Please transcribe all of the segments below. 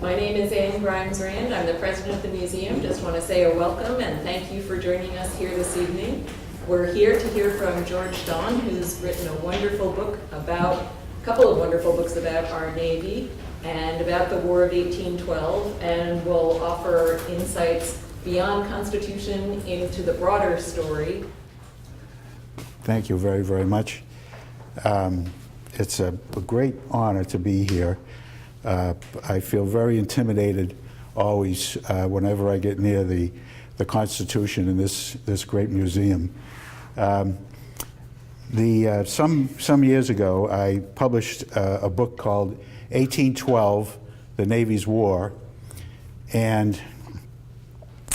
My name is Anne Grimes-Rand. I'm the president of the museum. Just want to say a welcome and thank you for joining us here this evening. We're here to hear from George Daughan, who's written a wonderful book a couple of wonderful books about our Navy and about the War of 1812, and will offer insights beyond Constitution into the broader story. Thank you very, very much. It's a great honor to be here. I feel very intimidated always whenever I get near the Constitution in this great museum. Some years ago, I published a book called 1812, The Navy's War, and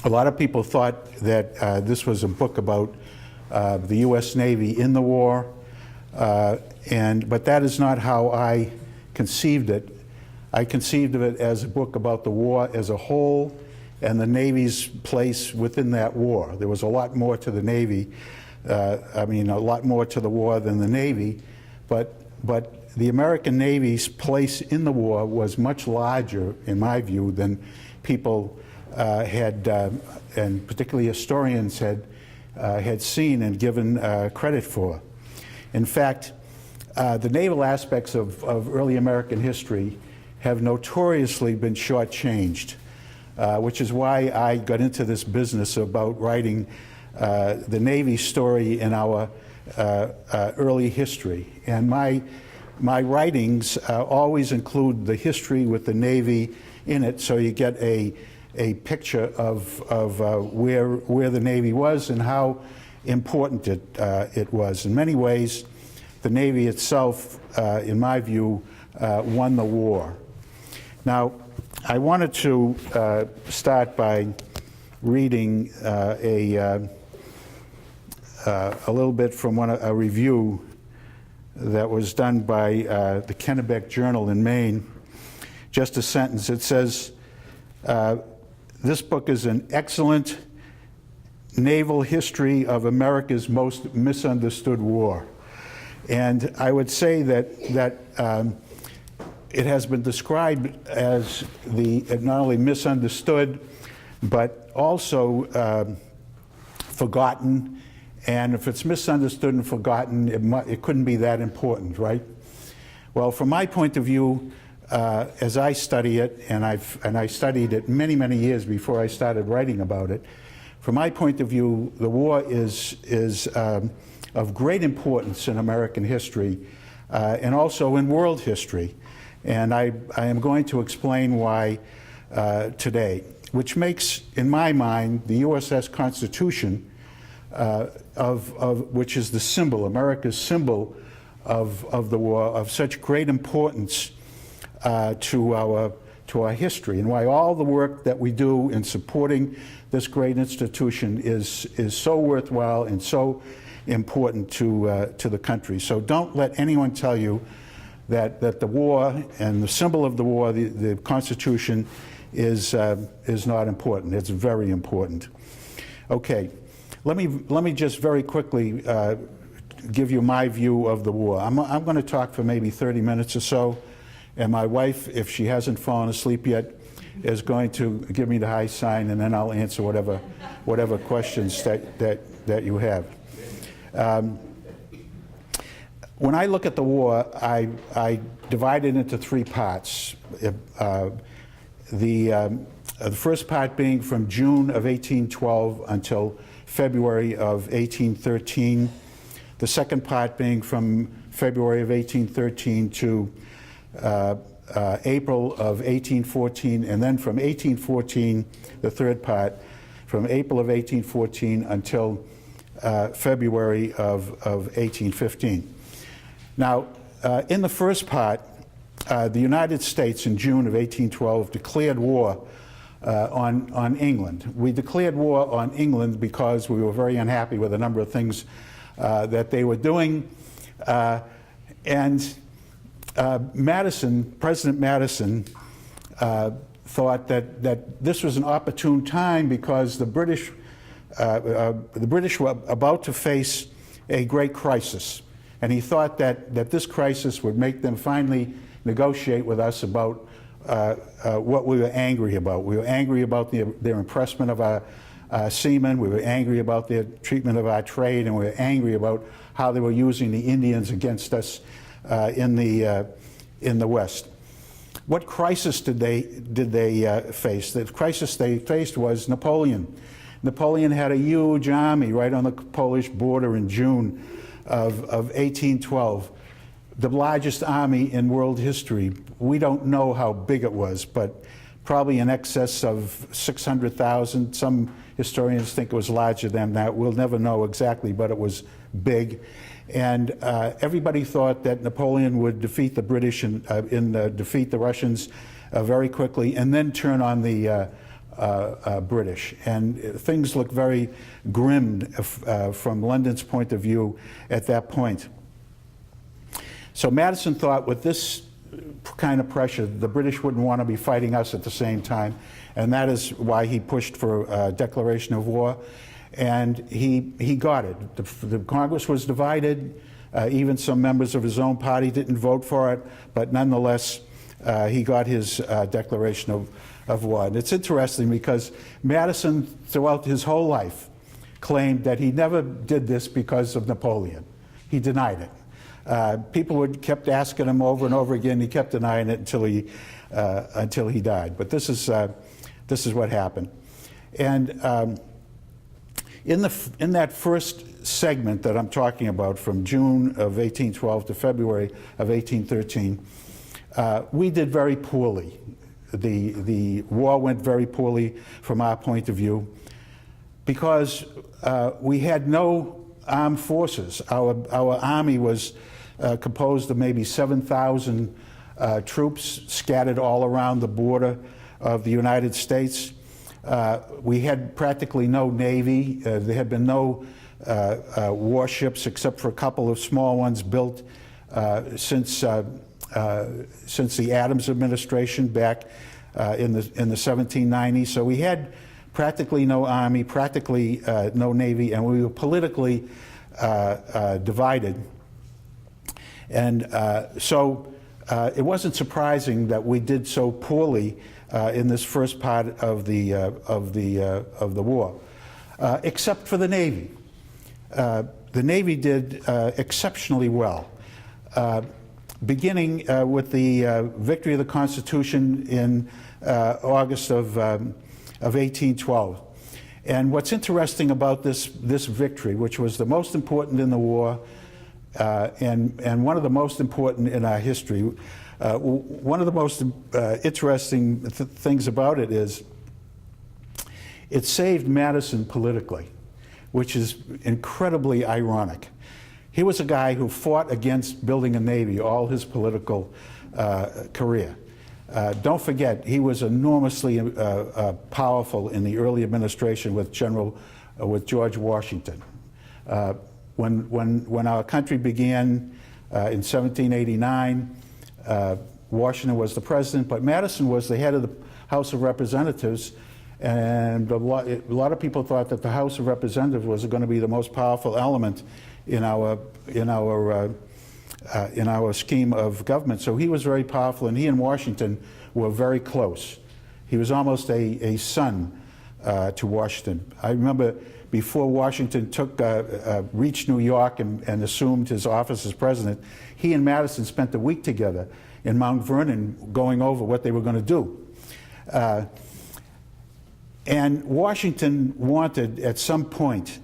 a lot of people thought that this was a book about the U.S. Navy in the war, but that is not how I conceived it. I conceived of it as a book about the war as a whole and the Navy's place within that war. There was a lot more to the Navy, a lot more to the war than the Navy, but the American Navy's place in the war was much larger, in my view, than people had, and particularly historians had seen and given credit for. In fact, the naval aspects of early American history have notoriously been shortchanged, which is why I got into this business about writing the Navy story in our early history. And my writings always include the history with the Navy in it, so you get a picture of where the Navy was and how important it was. In many ways, the Navy itself, in my view, won the war. Now, I wanted to start by reading a little bit from a review that was done by the Kennebec Journal in Maine. Just a sentence. It says, this book is an excellent naval history of America's most misunderstood war. And I would say that it has been described as not only misunderstood, but also forgotten. And if it's misunderstood and forgotten, it couldn't be that important, right? Well, from my point of view, as I study it, and I studied it many, many years before I started writing about it, from my point of view, the war is of great importance in American history and also in world history. And I am going to explain why today, which makes, in my mind, the U.S.S. Constitution, which is the symbol, America's symbol of the war, of such great importance to our history, and why all the work that we do in supporting this great institution is so worthwhile and so important to the country. So don't let anyone tell you that the war and the symbol of the war, the Constitution, is not important. It's very important. Okay, let me just very quickly give you my view of the war. I'm going to talk for maybe 30 minutes or so, and my wife, if she hasn't fallen asleep yet, is going to give me the high sign, and then I'll answer whatever questions that you have. When I look at the war, I divide it into three parts. The first part being from June of 1812 until February of 1813. The second part being from February of 1813 to April of 1814, and then from 1814, the third part, from April of 1814 until February of 1815. Now, in the first part, the United States in June of 1812 declared war on England. We declared war on England because we were very unhappy with a number of things that they were doing. And President Madison thought that this was an opportune time because the British were about to face a great crisis. And he thought that this crisis would make them finally negotiate with us about what we were angry about. We were angry about their impressment of our seamen. We were angry about their treatment of our trade, and we were angry about how they were using the Indians against us in the West. What crisis did they face? The crisis they faced was Napoleon. Napoleon had a huge army right on the Polish border in June of 1812. The largest army in world history. We don't know how big it was, but probably in excess of 600,000. Some historians think it was larger than that. We'll never know exactly, but it was big. And everybody thought that Napoleon would defeat the British and defeat the Russians very quickly, and then turn on the British. And things look very grim from London's point of view at that point. So Madison thought with this kind of pressure, the British wouldn't want to be fighting us at the same time, and that is why he pushed for a declaration of war, and he got it. The Congress was divided. Even some members of his own party didn't vote for it, but nonetheless, he got his declaration of war. And it's interesting because Madison, throughout his whole life, claimed that he never did this because of Napoleon. He denied it. People kept asking him over and over again. He kept denying it until he died. But this is what happened. And in that first segment that I'm talking about, from June of 1812 to February of 1813, we did very poorly. The war went very poorly from our point of view because we had no armed forces. Our army was composed of maybe 7,000 troops scattered all around the border of the United States. We had practically no navy. There had been no warships except for a couple of small ones built since the Adams administration back in the 1790s. So we had practically no army, practically no navy, and we were politically divided. And so it wasn't surprising that we did so poorly in this first part of the war, except for the Navy. The Navy did exceptionally well, beginning with the victory of the Constitution in August of 1812. And what's interesting about this victory, which was the most important in the war, and one of the most important in our history, one of the most interesting things about it is it saved Madison politically, which is incredibly ironic. He was a guy who fought against building a navy all his political career. Don't forget, he was enormously powerful in the early administration with George Washington. When our country began in 1789, Washington was the president, but Madison was the head of the House of Representatives, and a lot of people thought that the House of Representatives was going to be the most powerful element in our scheme of government. So he was very powerful, and he and Washington were very close. He was almost a son to Washington. I remember before Washington reached New York and assumed his office as president, he and Madison spent a week together in Mount Vernon going over what they were going to do. And Washington wanted, at some point,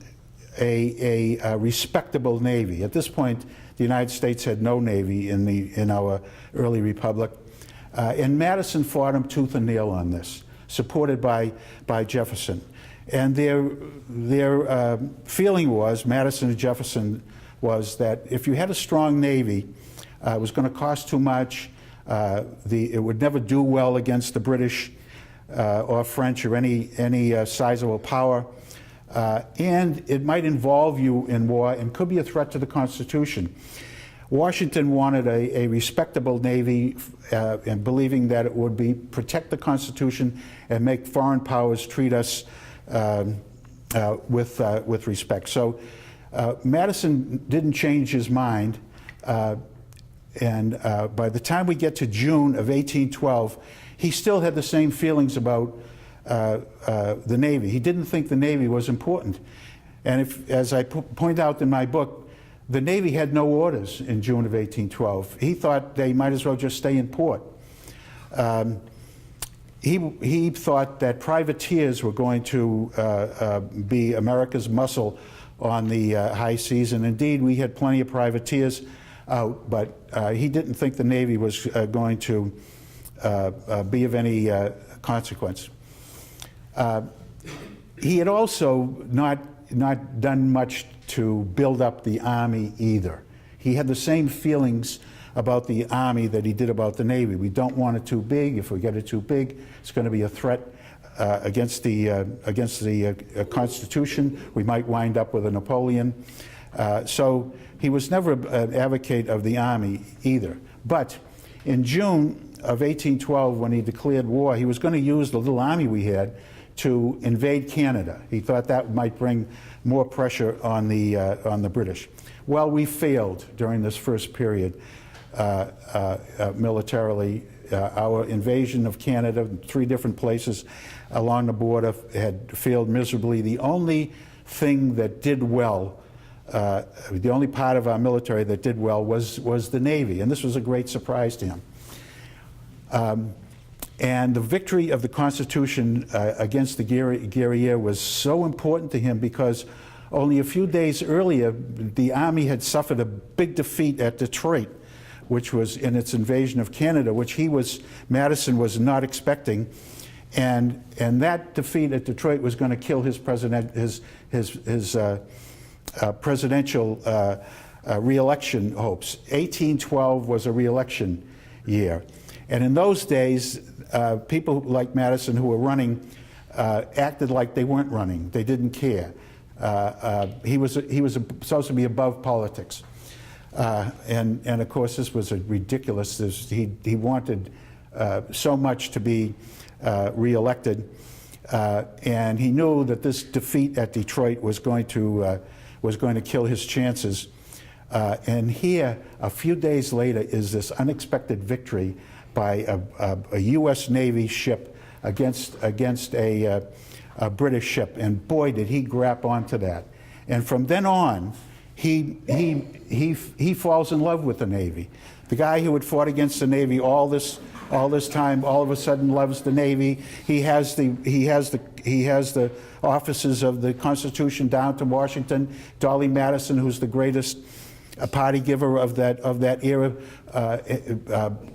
a respectable navy. At this point, the United States had no navy in our early republic. And Madison fought him tooth and nail on this, supported by Jefferson. And their feeling was, Madison and Jefferson, was that if you had a strong navy, it was going to cost too much, it would never do well against the British or French or any sizable power, and it might involve you in war and could be a threat to the Constitution. Washington wanted a respectable navy, and believing that it would protect the Constitution and make foreign powers treat us with respect. So Madison didn't change his mind, and by the time we get to June of 1812, he still had the same feelings about the Navy. He didn't think the Navy was important. And as I point out in my book, the Navy had no orders in June of 1812. He thought they might as well just stay in port. He thought that privateers were going to be America's muscle on the high seas, and indeed we had plenty of privateers out, but he didn't think the Navy was going to be of any consequence. He had also not done much to build up the Army either. He had the same feelings about the Army that he did about the Navy. We don't want it too big. If we get it too big, it's going to be a threat against the Constitution. We might wind up with a Napoleon. So he was never an advocate of the Army either. But in June of 1812, when he declared war, he was going to use the little army we had to invade Canada. He thought that might bring more pressure on the British. Well, we failed during this first period militarily. Our invasion of Canada, 3 different places along the border, had failed miserably. The only thing that did well, the only part of our military that did well was the Navy, and this was a great surprise to him. And the victory of the Constitution against the guerrilla was so important to him because only a few days earlier, the Army had suffered a big defeat at Detroit, which was in its invasion of Canada, which Madison was not expecting. And that defeat at Detroit was going to kill his presidential re-election hopes. 1812 was a re-election year. And in those days, people like Madison who were running acted like they weren't running. They didn't care. He was supposed to be above politics. And of course, this was a ridiculous. He wanted so much to be reelected, and he knew that this defeat at Detroit was going to kill his chances. And here, a few days later, is this unexpected victory by a U.S. Navy ship against a British ship, and boy, did he grab onto that. And from then on, he falls in love with the Navy. The guy who had fought against the Navy all this time, all of a sudden loves the Navy. He has the offices of the Constitution down to Washington. Dolly Madison, who's the greatest party giver of that era,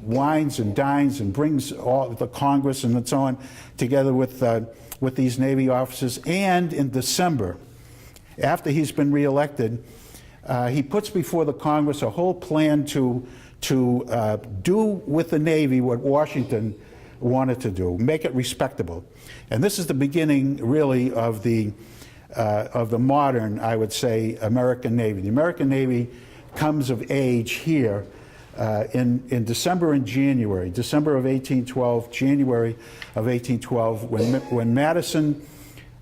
wines and dines and brings all the Congress and so on together with these Navy officers. And in December, after he's been reelected, he puts before the Congress a whole plan to do with the Navy what Washington wanted to do, make it respectable. And this is the beginning, really, of the modern, I would say, American Navy. The American Navy comes of age here in December and January, December of 1812, January of 1812, when Madison,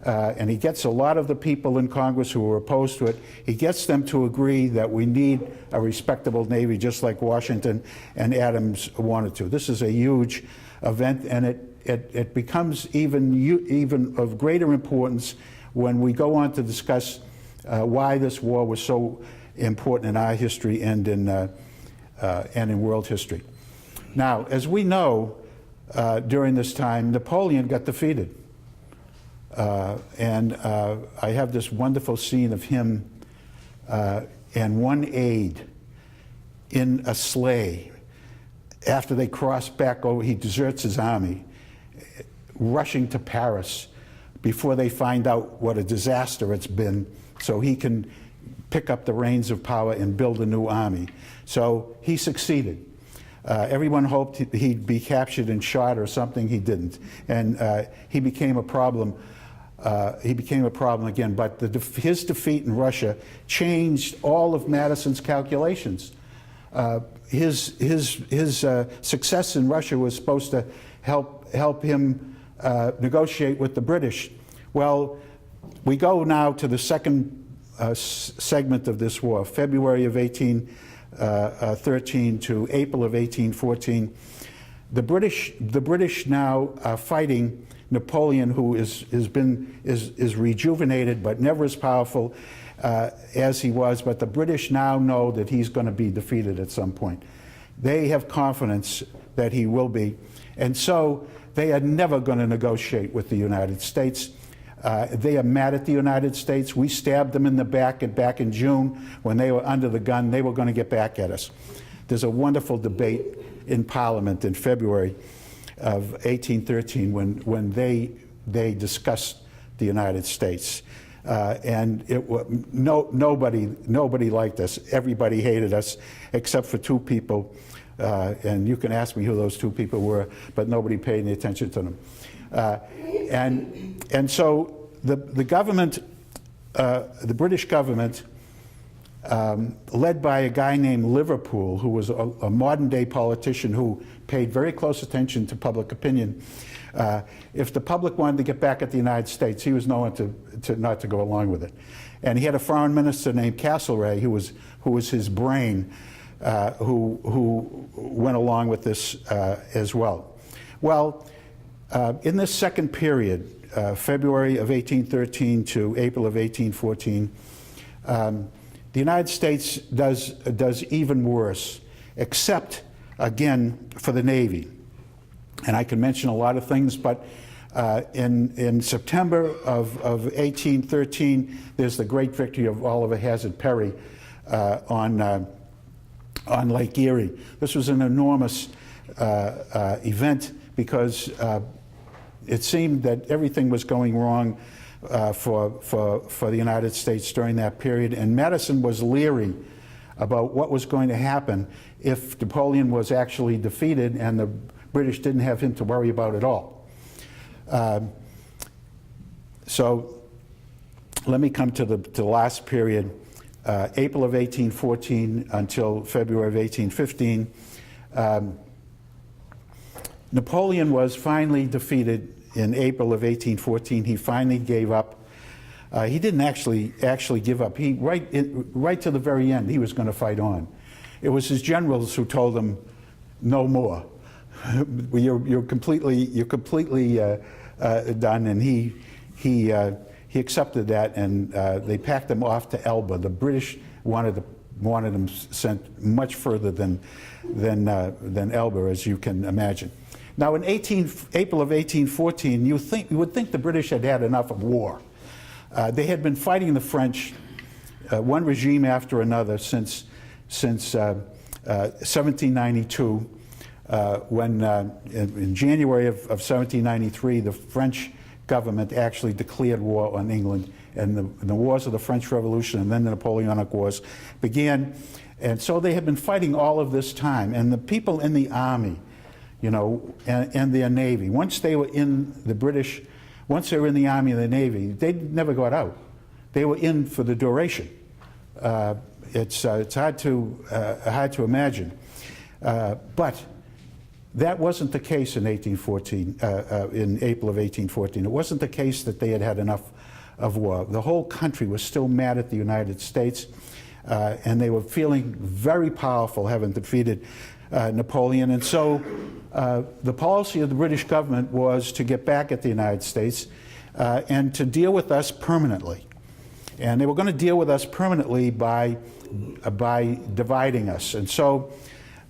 and he gets a lot of the people in Congress who were opposed to it, he gets them to agree that we need a respectable Navy just like Washington and Adams wanted to. This is a huge event, and it becomes even of greater importance when we go on to discuss why this war was so important in our history and in world history. Now, as we know, during this time, Napoleon got defeated. And I have this wonderful scene of him and one aide in a sleigh. After they cross back over, he deserts his army, rushing to Paris before they find out what a disaster it's been, so he can pick up the reins of power and build a new army. So he succeeded. Everyone hoped he'd be captured and shot or something. He didn't, and he became a problem. Again, but his defeat in Russia changed all of Madison's calculations. His success in Russia was supposed to help him negotiate with the British. Well, we go now to the second segment of this war, February of 1813 to April of 1814. The British now are fighting Napoleon, who is rejuvenated but never as powerful as he was. But the British now know that he's going to be defeated at some point. They have confidence that he will be, and so they are never going to negotiate with the United States. They are mad at the United States. We stabbed them in the back in June when they were under the gun. They were going to get back at us. There's a wonderful debate in Parliament in February of 1813 when they discussed the United States. And nobody liked us. Everybody hated us except for two people. And you can ask me who those two people were, but nobody paid any attention to them. And so the government, the British government, led by a guy named Liverpool, who was a modern-day politician who paid very close attention to public opinion. If the public wanted to get back at the United States, he was no one to not to go along with it. And he had a foreign minister named Castlereagh, who was his brain, who went along with this as well. Well, in this second period, February of 1813 to April of 1814, the United States does even worse, except, again, for the Navy. And I can mention a lot of things, but in September of 1813, there's the great victory of Oliver Hazard Perry on Lake Erie. This was an enormous event because it seemed that everything was going wrong for the United States during that period, and Madison was leery about what was going to happen if Napoleon was actually defeated and the British didn't have him to worry about at all. So let me come to the last period, April of 1814 until February of 1815. Napoleon was finally defeated in April of 1814. He finally gave up. He didn't actually give up. He right to the very end, he was going to fight on. It was his generals who told him, "No more. You're completely done." And he accepted that, and they packed him off to Elba. The British wanted him sent much further than Elba, as you can imagine. Now, in April of 1814, you would think the British had had enough of war. They had been fighting the French, one regime after another, since 1792. When in January of 1793, the French government actually declared war on England, and the wars of the French Revolution and then the Napoleonic Wars began. And so they had been fighting all of this time, and the people in the army, you know, and their navy, once they were in the army and the navy, they never got out. They were in for the duration. It's hard to imagine, but that wasn't the case in 1814. In April of 1814, it wasn't the case that they had had enough of war. The whole country was still mad at the United States, and they were feeling very powerful, having defeated Napoleon. And so the policy of the British government was to get back at the United States and to deal with us permanently. And they were going to deal with us permanently by dividing us. And so,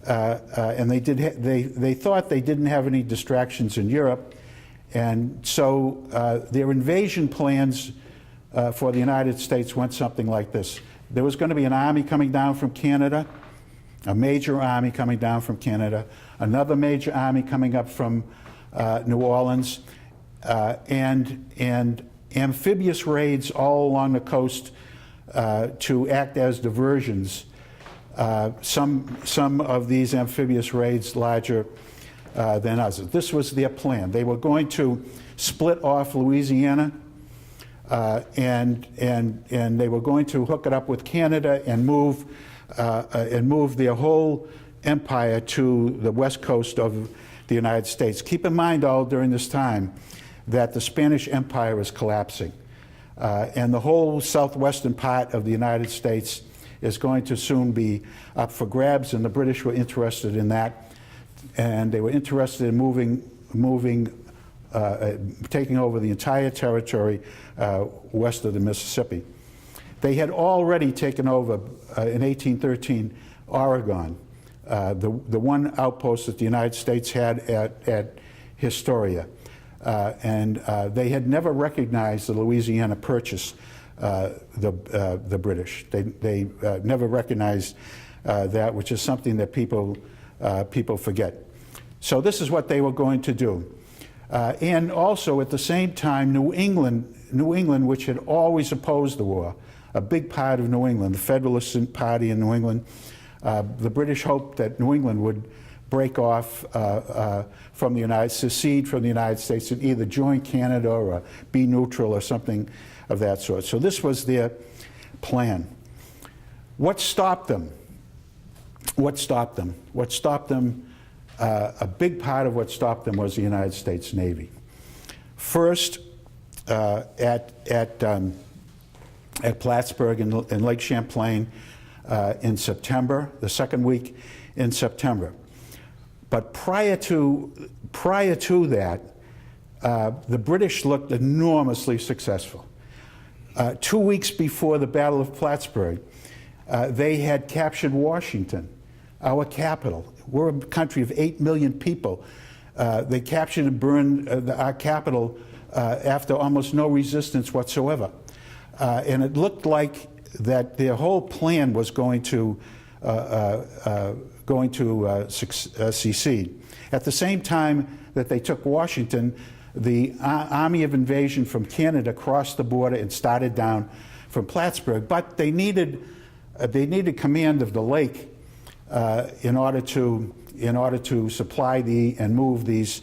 and they thought they didn't have any distractions in Europe. And so their invasion plans for the United States went something like this. There was going to be an army coming down from Canada, a major army coming down from Canada, another major army coming up from New Orleans, and amphibious raids all along the coast to act as diversions. Some of these amphibious raids larger than others. This was their plan. They were going to split off Louisiana, and they were going to hook it up with Canada and move their whole empire to the west coast of the United States. Keep in mind, all during this time, that the Spanish Empire is collapsing, and the whole southwestern part of the United States is going to soon be up for grabs, and the British were interested in that. and they were interested in taking over the entire territory west of the Mississippi. They had already taken over in 1813 Oregon, the one outpost that the United States had at Historia, and they had never recognized the Louisiana Purchase, the British. They never recognized that, which is something that people forget. So this is what they were going to do. And also at the same time, New England, which had always opposed the war, a big part of New England, the Federalist Party in New England, the British hoped that New England would break off from the secede from the United States and either join Canada or be neutral or something of that sort. So this was their plan. What stopped them? What stopped them? What stopped them? A big part of what stopped them was the United States Navy. First, at Plattsburgh in Lake Champlain in September, the second week in September. But prior to that, the British looked enormously successful. 2 weeks before the Battle of Plattsburgh, they had captured Washington, our capital. We're a country of 8 million people. They captured and burned our capital after almost no resistance whatsoever. And it looked like that their whole plan was going to succeed. At the same time that they took Washington, the Army of Invasion from Canada crossed the border and started down from Plattsburgh. But they needed command of the lake in order to supply and move these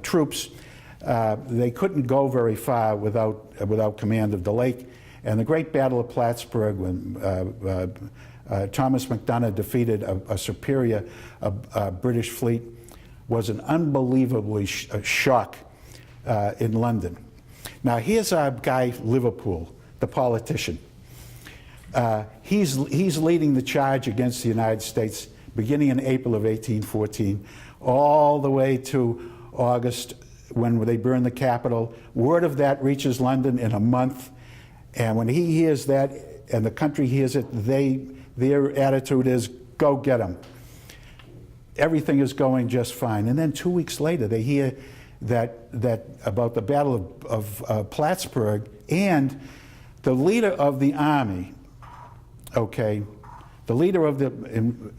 troops. They couldn't go very far without command of the lake. And the Great Battle of Plattsburgh, when Thomas MacDonough defeated a superior British fleet, was an unbelievably shock in London. Now here's our guy Liverpool, the politician. He's leading the charge against the United States beginning in April of 1814, all the way to August when they burn the Capitol. Word of that reaches London in a month, and when he hears that and the country hears it, their attitude is, go get them. Everything is going just fine. And then 2 weeks later, they hear that about the Battle of Plattsburgh, and the leader of the army, the leader of the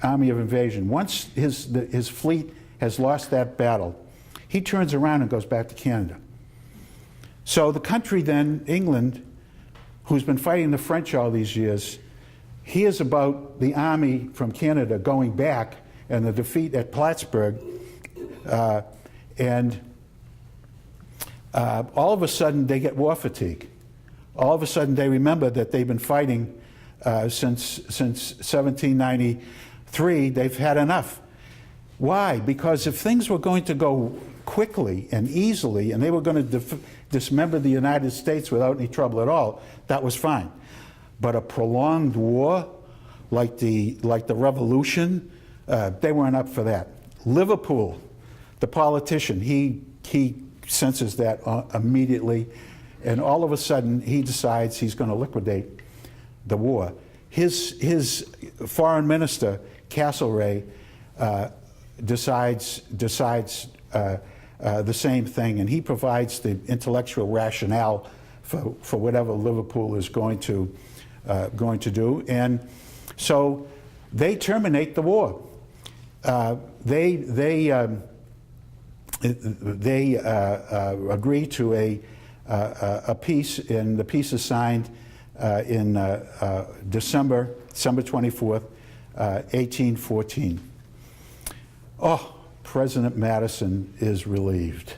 Army of Invasion, once his fleet has lost that battle, he turns around and goes back to Canada. So the country then, England, who's been fighting the French all these years, hears about the army from Canada going back and the defeat at Plattsburgh, and all of a sudden they get war fatigue. All of a sudden they remember that they've been fighting since 1793. They've had enough. Why? Because if things were going to go quickly and easily, and they were going to dismember the United States without any trouble at all, that was fine. But a prolonged war, like the Revolution, they weren't up for that. Liverpool, the politician, he senses that immediately, and all of a sudden he decides he's going to liquidate the war. His foreign minister, Castlereagh, decides the same thing, and he provides the intellectual rationale for whatever Liverpool is going to do, and so they terminate the war. They agree to a peace, and the peace is signed in December 24th, 1814. Oh, President Madison is relieved.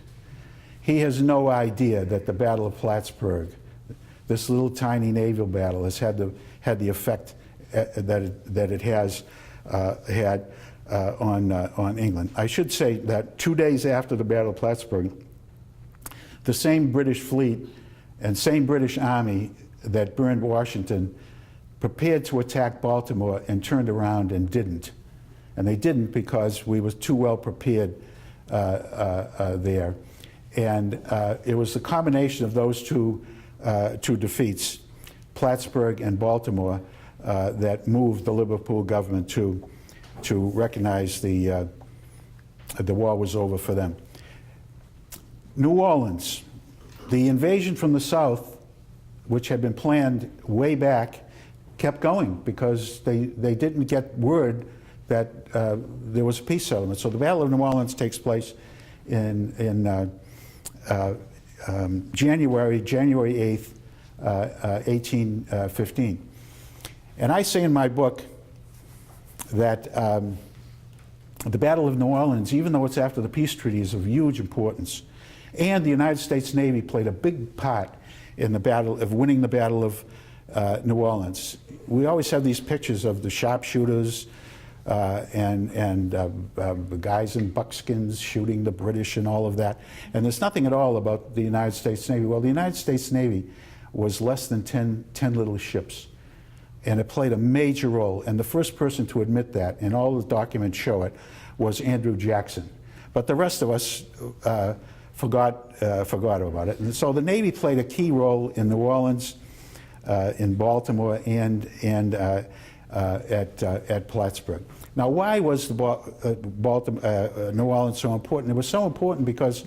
He has no idea that the Battle of Plattsburgh, this little tiny naval battle, has had the effect that it has had on England. I should say that 2 days after the Battle of Plattsburgh, the same British fleet and same British army that burned Washington prepared to attack Baltimore and turned around and didn't. And they didn't because we were too well prepared there. And it was the combination of those two defeats, Plattsburgh and Baltimore, that moved the Liverpool government to recognize the war was over for them. New Orleans, the invasion from the south, which had been planned way back, kept going because they didn't get word that there was a peace settlement. So the Battle of New Orleans takes place in January 8th, 1815. And I say in my book that the Battle of New Orleans, even though it's after the peace treaty, is of huge importance. And the United States Navy played a big part in the battle of winning the Battle of New Orleans. We always have these pictures of the sharpshooters and the guys in buckskins shooting the British and all of that. And there's nothing at all about the United States Navy. Well, the United States Navy was less than 10 little ships. And it played a major role. And the first person to admit that, and all the documents show it, was Andrew Jackson. But the rest of us forgot about it. And so the Navy played a key role in New Orleans, in Baltimore, and at Plattsburgh. Now, why was New Orleans so important? It was so important because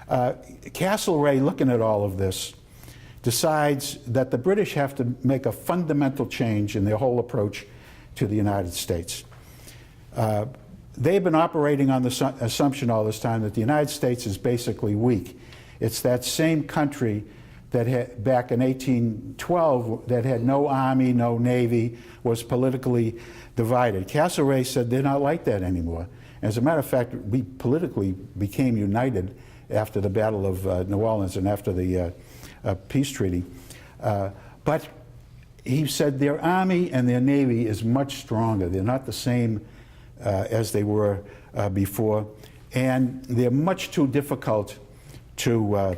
Castlereagh, looking at all of this, decides that the British have to make a fundamental change in their whole approach to the United States. They've been operating on the assumption all this time that the United States is basically weak. It's that same country that had, back in 1812, that had no army, no navy, was politically divided. Castlereagh said they're not like that anymore. As a matter of fact, we politically became united after the Battle of New Orleans and after the peace treaty. But he said their army and their navy is much stronger. They're not the same as they were before, and they're much too difficult to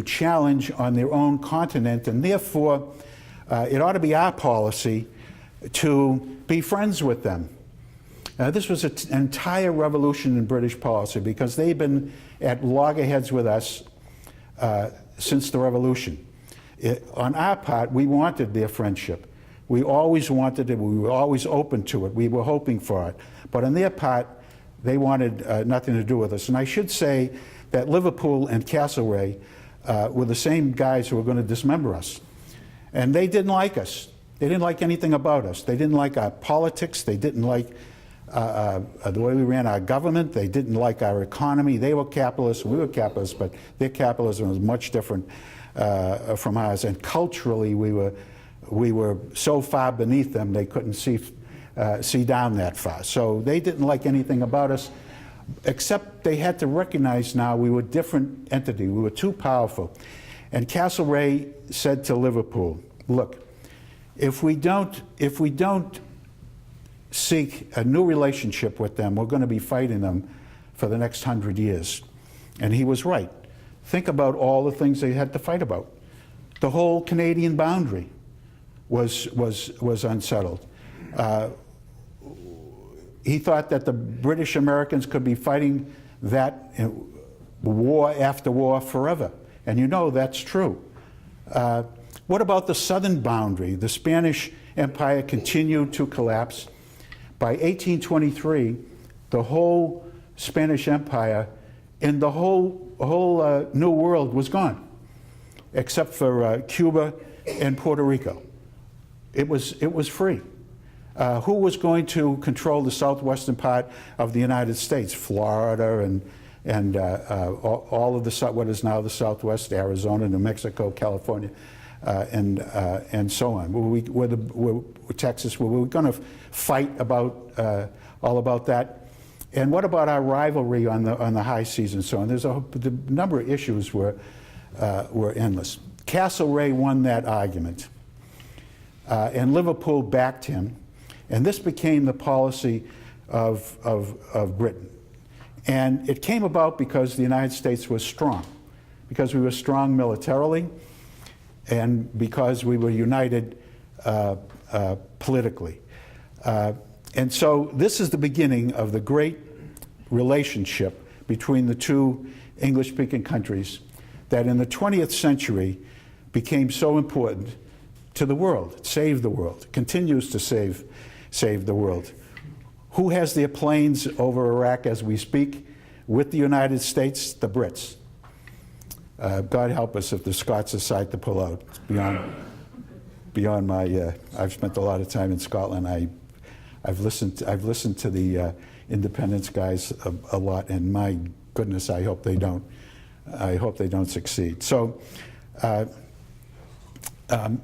challenge on their own continent, and therefore it ought to be our policy to be friends with them. This was an entire revolution in British policy because they've been at loggerheads with us since the Revolution. On our part, we wanted their friendship. We always wanted it. We were always open to it. We were hoping for it. But on their part, they wanted nothing to do with us. And I should say that Liverpool and Castlereagh were the same guys who were going to dismember us. And they didn't like us. They didn't like anything about us. They didn't like our politics. They didn't like the way we ran our government. They didn't like our economy. They were capitalists. We were capitalists, but their capitalism was much different from ours. And culturally, we were so far beneath them they couldn't see down that far. So they didn't like anything about us, except they had to recognize now we were a different entity. We were too powerful. And Castlereagh said to Liverpool, look, if we don't seek a new relationship with them, we're going to be fighting them for the next 100 years. And he was right. Think about all the things they had to fight about. The whole Canadian boundary was unsettled. He thought that the British Americans could be fighting that war after war forever. And you know that's true. What about the southern boundary? The Spanish Empire continued to collapse. By 1823, the whole Spanish Empire in the whole New World was gone, except for Cuba and Puerto Rico. It was free. Who was going to control the southwestern part of the United States? Florida and all of what is now the Southwest, Arizona, New Mexico, California, and so on. Were Texas, were we going to fight about all about that? And what about our rivalry on the high seas and so on? The number of issues were endless. Castlereagh won that argument, and Liverpool backed him, and this became the policy of Britain. And it came about because the United States was strong, because we were strong militarily, and because we were united politically. And so this is the beginning of the great relationship between the two English-speaking countries that in the 20th century became so important to the world. It saved the world, continues to save the world. Who has their planes over Iraq as we speak with the United States? The Brits. God help us if the Scots decide to pull out. It's beyond my. I've spent a lot of time in Scotland. I've listened to the independence guys a lot, and my goodness, I hope they don't. I hope they don't succeed. So, so I'm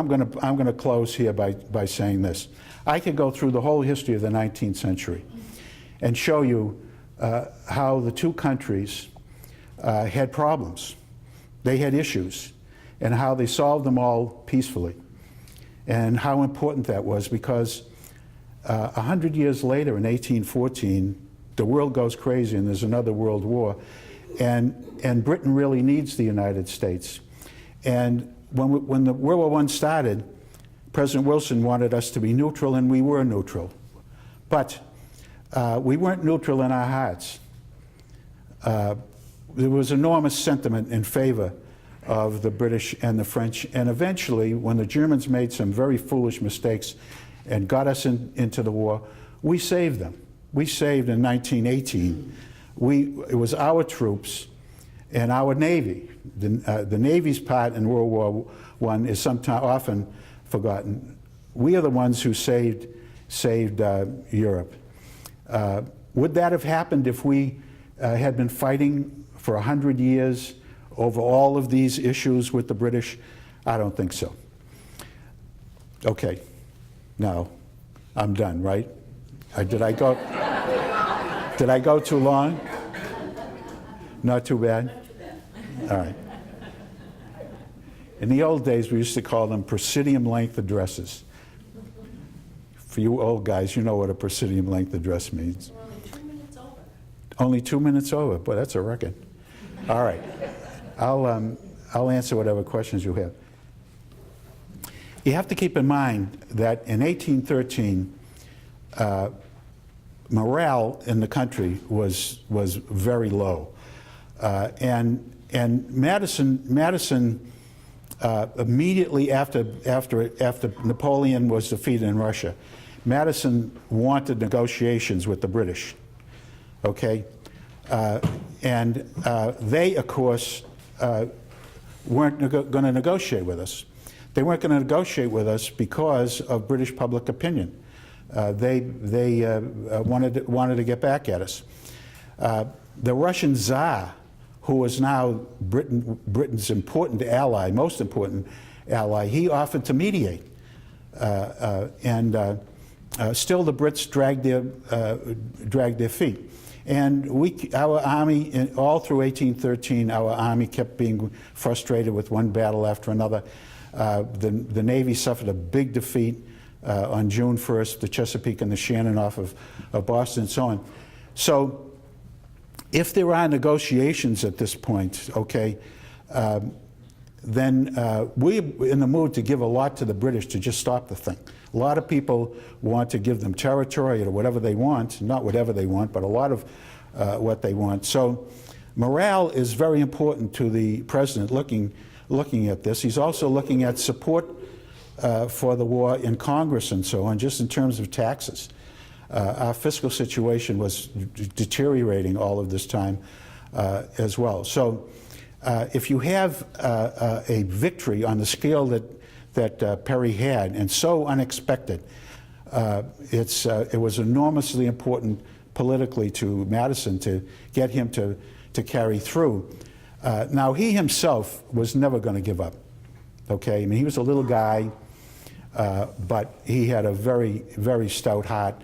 going to close here by saying this. I could go through the whole history of the 19th century and show you how the two countries had problems. They had issues, and how they solved them all peacefully, and how important that was, because 100 years later, in 1814, the world goes crazy and there's another world war, and Britain really needs the United States. And when the World War I started, President Wilson wanted us to be neutral, and we were neutral. But we weren't neutral in our hearts. There was enormous sentiment in favor of the British and the French, and eventually, when the Germans made some very foolish mistakes and got us into the war, we saved them. We saved in 1918. It was our troops and our Navy. The Navy's part in World War I is sometimes often forgotten. We are the ones who saved Europe. Would that have happened if we had been fighting for 100 years over all of these issues with the British? I don't think so. Okay, now I'm done, right? Did I go too long? Not too bad? All right. In the old days, we used to call them presidium length addresses. For you old guys, you know what a presidium length address means. We're only 2 minutes over. Only 2 minutes over? Boy, that's a record. All right. I'll answer whatever questions you have. You have to keep in mind that in 1813, morale in the country was very low, and Madison immediately after Napoleon was defeated in Russia, Madison wanted negotiations with the British. Okay, and they, of course, weren't going to negotiate with us. They weren't going to negotiate with us because of British public opinion. They wanted to get back at us. The Russian Tsar, who was now Britain's important ally, most important ally, he offered to mediate, and still the Brits dragged their feet. And our army, all through 1813, our army kept being frustrated with one battle after another. The Navy suffered a big defeat on June 1st, the Chesapeake and the Shannon off of Boston and so on. So if there are negotiations at this point, okay, then we're in the mood to give a lot to the British to just stop the thing. A lot of people want to give them territory or whatever they want, not whatever they want, but a lot of what they want. So morale is very important to the president looking at this. He's also looking at support for the war in Congress and so on, just in terms of taxes. Our fiscal situation was deteriorating all of this time as well. So if you have a victory on the scale that Perry had, and so unexpected, it was enormously important politically to Madison to get him to carry through. Now, he himself was never going to give up. Okay, I mean, he was a little guy, but he had a very, very stout heart.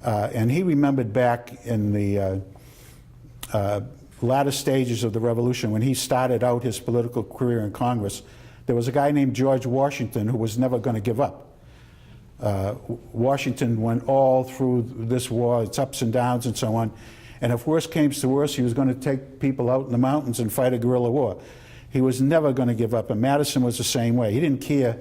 And he remembered back in the latter stages of the Revolution, when he started out his political career in Congress, there was a guy named George Washington who was never going to give up. Washington went all through this war, its ups and downs and so on. And if worse came to worse, he was going to take people out in the mountains and fight a guerrilla war. He was never going to give up, and Madison was the same way. He didn't care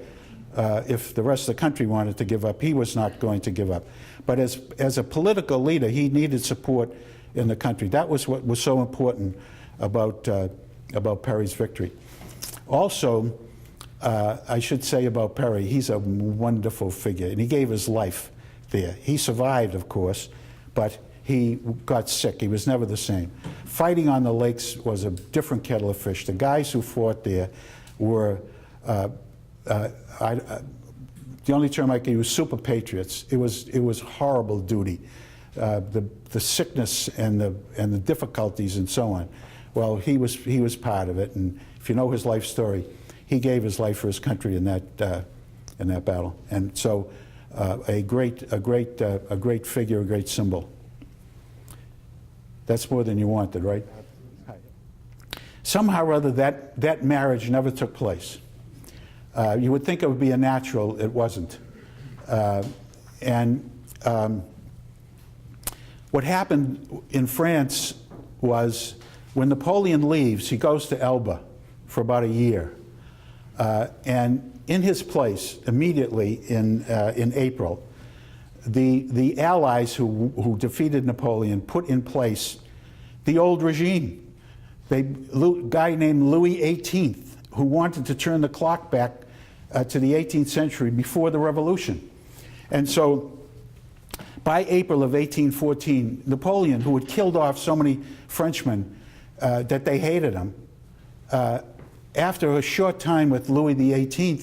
If the rest of the country wanted to give up, he was not going to give up. But as a political leader, he needed support in the country. That was what was so important about Perry's victory. Also, I should say about Perry, he's a wonderful figure, and he gave his life there. He survived, of course, but he got sick. He was never the same. Fighting on the lakes was a different kettle of fish. The guys who fought there were, the only term I can use, super patriots. It was horrible duty. The sickness and the difficulties and so on. Well, he was part of it, and if you know his life story, he gave his life for his country in that battle. And so, a great figure, a great symbol. That's more than you wanted, right? Somehow or other, that marriage never took place. You would think it would be a natural. It wasn't. What happened in France was when Napoleon leaves, he goes to Elba for about a year. And in his place, immediately in April, the Allies who defeated Napoleon put in place the old regime. A guy named Louis XVIII, who wanted to turn the clock back to the 18th century before the Revolution. And so by April of 1814, Napoleon, who had killed off so many Frenchmen that they hated him, after a short time with Louis XVIII,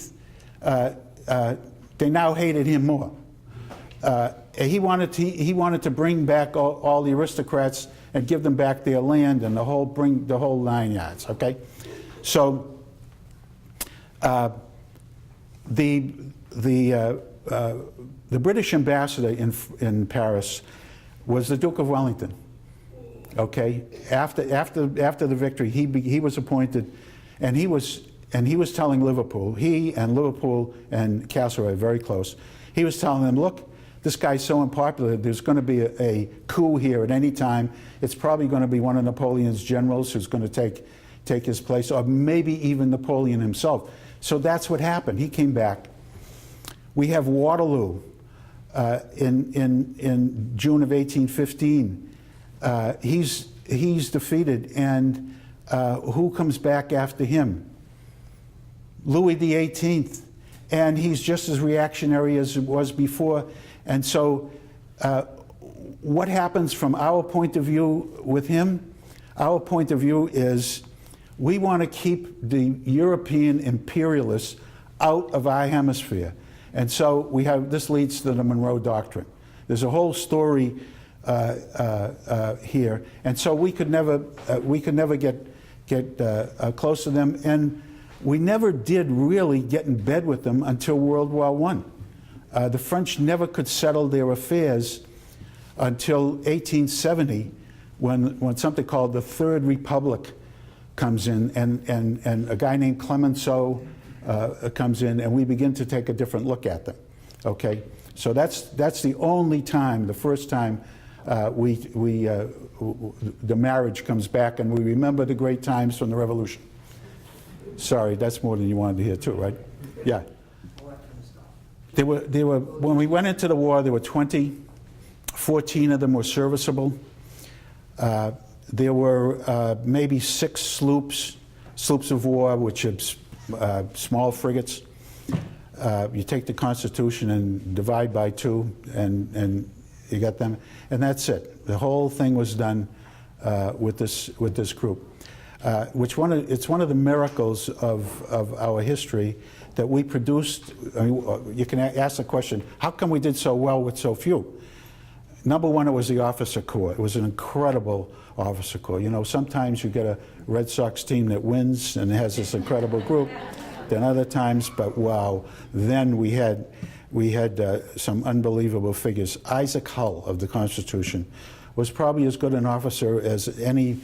they now hated him more. He wanted to bring back all the aristocrats and give them back their land and bring the whole 9 yards. Okay, so the British ambassador in Paris was the Duke of Wellington. Okay, after the victory, he was appointed, and he was telling Liverpool, he and Liverpool and Castlereagh are very close. He was telling them, look, this guy's so unpopular, there's going to be a coup here at any time. It's probably going to be one of Napoleon's generals who's going to take his place, or maybe even Napoleon himself. So that's what happened. He came back. We have Waterloo in June of 1815. He's defeated, and who comes back after him? Louis XVIII, and he's just as reactionary as it was before. And so what happens from our point of view with him? Our point of view is we want to keep the European imperialists out of our hemisphere. And so this leads to the Monroe Doctrine. There's a whole story here, and so we could never get close to them, and we never did really get in bed with them until World War I. The French never could settle their affairs until 1870, when something called the Third Republic comes in, and a guy named Clemenceau comes in, and we begin to take a different look at them. Okay, so that's the only time, the first time the marriage comes back, and we remember the great times from the Revolution. Sorry, that's more than you wanted to hear too, right? Yeah. There were when we went into the war, there were 20. 14 of them were serviceable. There were maybe 6 sloops of war, which are small frigates. You take the Constitution and divide by 2, and you got them, and that's it. The whole thing was done with this group. It's one of the miracles of our history that we produced. I mean, you can ask the question, how come we did so well with so few? Number one, it was the officer corps. It was an incredible officer corps. You know, sometimes you get a Red Sox team that wins and has this incredible group. Then other times, but wow, then we had some unbelievable figures. Isaac Hull of the Constitution was probably as good an officer as any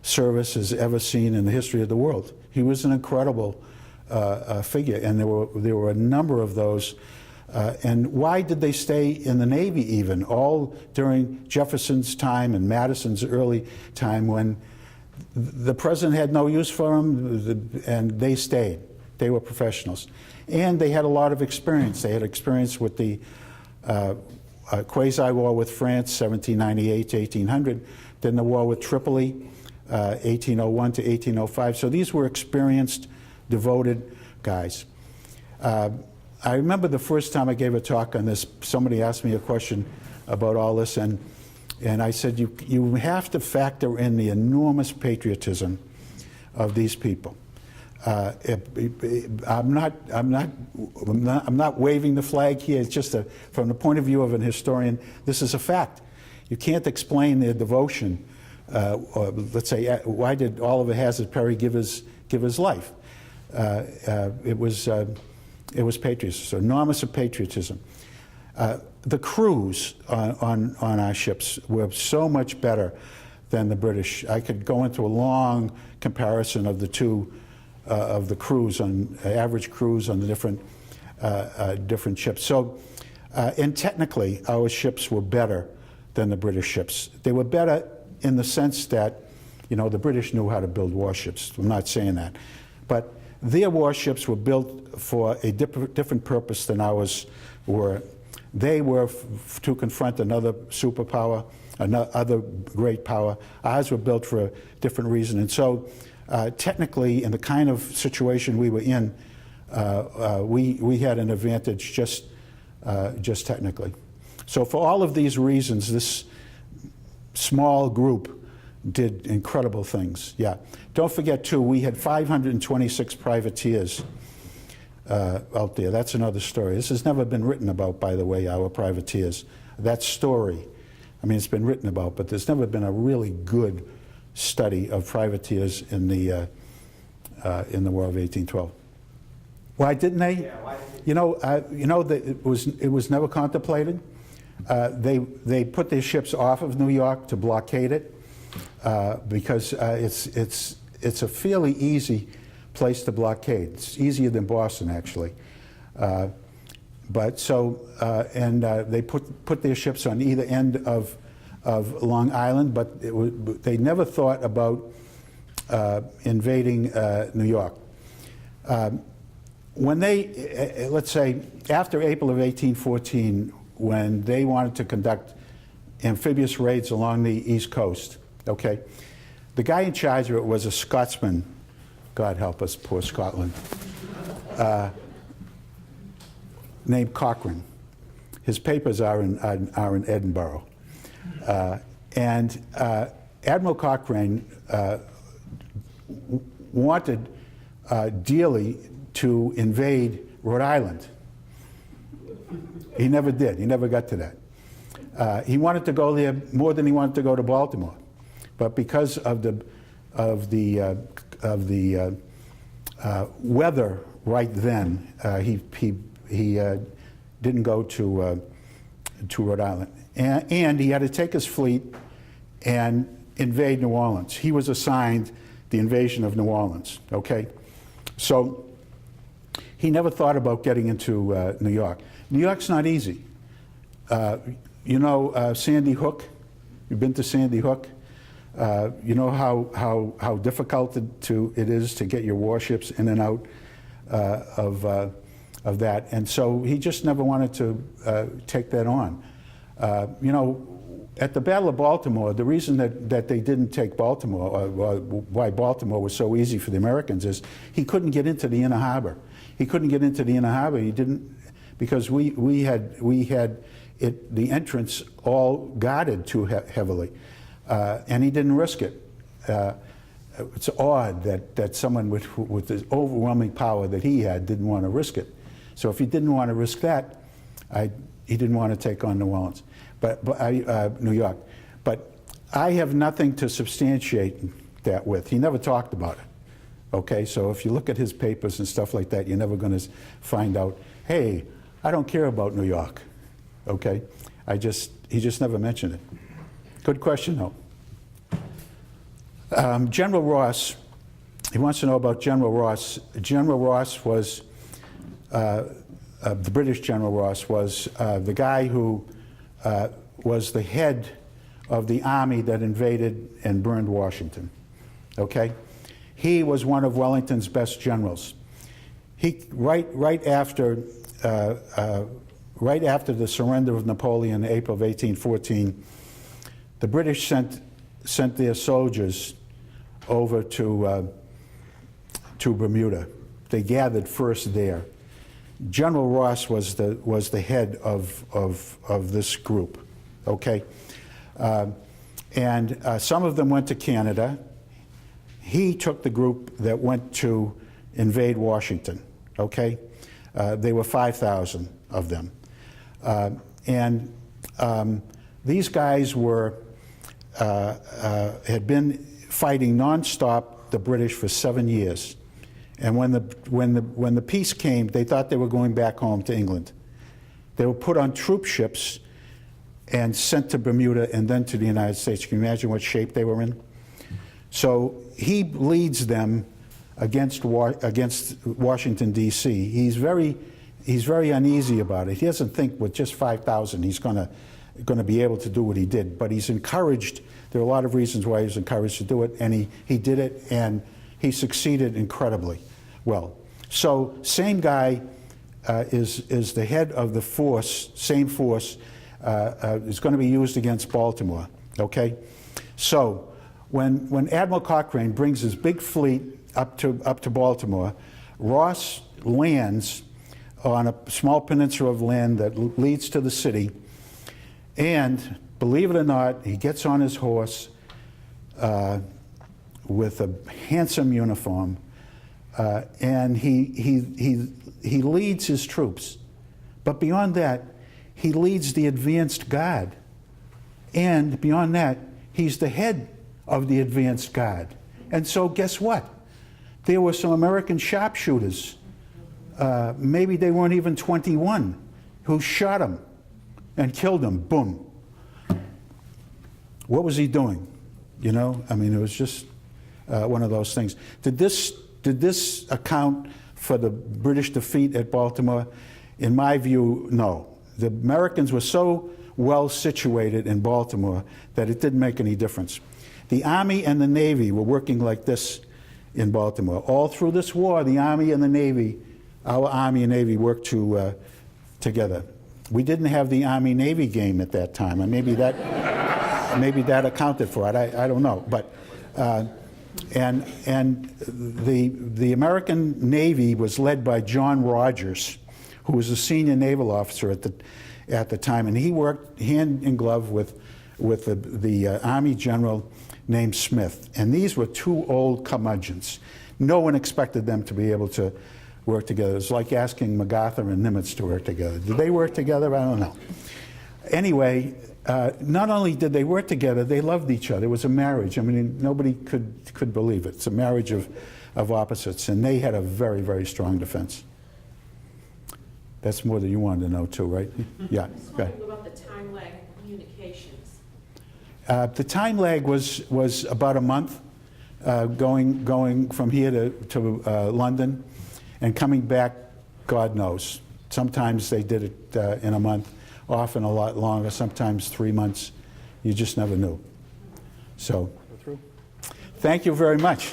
service has ever seen in the history of the world. He was an incredible figure, and there were a number of those. And why did they stay in the Navy even? All during Jefferson's time and Madison's early time, when the president had no use for them, and they stayed. They were professionals. And they had a lot of experience. They had experience with the quasi-war with France, 1798 to 1800, then the war with Tripoli, 1801 to 1805. So these were experienced, devoted guys. I remember the first time I gave a talk on this, somebody asked me a question about all this, and I said, you have to factor in the enormous patriotism of these people. I'm not waving the flag here. It's just from the point of view of an historian, this is a fact. You can't explain their devotion. Or let's say, why did Oliver Hazard Perry give his life? It was patriotism, so enormous of patriotism. The crews on our ships were so much better than the British. I could go into a long comparison of the two, of the crews, on average crews on the different ships. So, and technically, our ships were better than the British ships. They were better in the sense that, you know, the British knew how to build warships. I'm not saying that. But their warships were built for a different purpose than ours were. They were to confront another superpower, another great power. Ours were built for a different reason. And so technically, in the kind of situation we were in, we had an advantage just technically. So for all of these reasons, this small group did incredible things. Yeah. Don't forget, too, we had 526 privateers out there. That's another story. This has never been written about, by the way, our privateers. That story, I mean, it's been written about, but there's never been a really good study of privateers in the War of 1812. Why didn't they? Yeah, why didn't they? You know that it was never contemplated. They put their ships off of New York to blockade it because it's a fairly easy place to blockade. It's easier than Boston, actually. But so they put their ships on either end of Long Island, but they never thought about invading New York. When they, let's say, after April of 1814, when they wanted to conduct amphibious raids along the East Coast, okay, the guy in charge of it was a Scotsman. God help us, poor Scotland. Named Cochrane. His papers are in Edinburgh. And Admiral Cochrane wanted dearly to invade Rhode Island. He never did. He never got to that. He wanted to go there more than he wanted to go to Baltimore, but because of the weather right then, he didn't go to Rhode Island, and he had to take his fleet and invade New Orleans. He was assigned the invasion of New Orleans. Okay, so he never thought about getting into New York. New York's not easy. You know Sandy Hook? You've been to Sandy Hook? You know how difficult it is to get your warships in and out of that, and so he just never wanted to take that on. You know, at the Battle of Baltimore, the reason that they didn't take Baltimore, or why Baltimore was so easy for the Americans, is he couldn't get into the inner harbor. He couldn't get into the inner harbor. He didn't, because we had the entrance all guarded too heavily, and he didn't risk it. It's odd that someone with the overwhelming power that he had didn't want to risk it. So if he didn't want to risk that, he didn't want to take on New Orleans, New York. But I have nothing to substantiate that with. He never talked about it. Okay, so if you look at his papers and stuff like that, you're never going to find out, hey, I don't care about New York. Okay, he just never mentioned it. Good question, though. General Ross, he wants to know about General Ross. General Ross was, the British General Ross was the guy who was the head of the army that invaded and burned Washington. Okay? He was one of Wellington's best generals. Right after the surrender of Napoleon in April of 1814, the British sent their soldiers over to Bermuda. They gathered first there. General Ross was the head of this group. Okay, and some of them went to Canada. He took the group that went to invade Washington. Okay, there were 5,000 of them, and these guys had been fighting nonstop the British for 7 years, and when the peace came, they thought they were going back home to England. They were put on troop ships and sent to Bermuda and then to the United States. Can you imagine what shape they were in? So he leads them against Washington, D.C. He's very uneasy about it. He doesn't think with just 5,000 he's going to be able to do what he did, but he's encouraged. There are a lot of reasons why he was encouraged to do it, and he did it, and he succeeded incredibly well. So same guy is the head of the force, same force, is going to be used against Baltimore, okay? So when Admiral Cochrane brings his big fleet up to Baltimore, Ross lands on a small peninsula of land that leads to the city, and believe it or not, he gets on his horse with a handsome uniform, and he leads his troops. But beyond that, he leads the advanced guard, and beyond that, he's the head of the advanced guard. And so guess what? There were some American sharpshooters, maybe they weren't even 21, who shot him and killed him. Boom. What was he doing? You know, I mean, it was just one of those things. Did this account for the British defeat at Baltimore? In my view, no. The Americans were so well situated in Baltimore that it didn't make any difference. The Army and the Navy were working like this in Baltimore. All through this war, the Army and the Navy, our Army and Navy worked together. We didn't have the Army-Navy game at that time, and maybe that accounted for it. I don't know, but and the American Navy was led by John Rogers, who was a senior naval officer at the time, and he worked hand in glove with the Army general named Smith. And these were two old curmudgeons. No one expected them to be able to work together. It was like asking MacArthur and Nimitz to work together. Did they work together? I don't know. Anyway, not only did they work together, they loved each other. It was a marriage. I mean, nobody could believe it. It's a marriage of opposites, and they had a very, very strong defense. That's more than you wanted to know, too, right? Yeah. Go ahead. What about the time lag communications? The time lag was about a month, going from here to London, and coming back, God knows. Sometimes they did it in a month, often a lot longer, sometimes 3 months. You just never knew. So, thank you very much.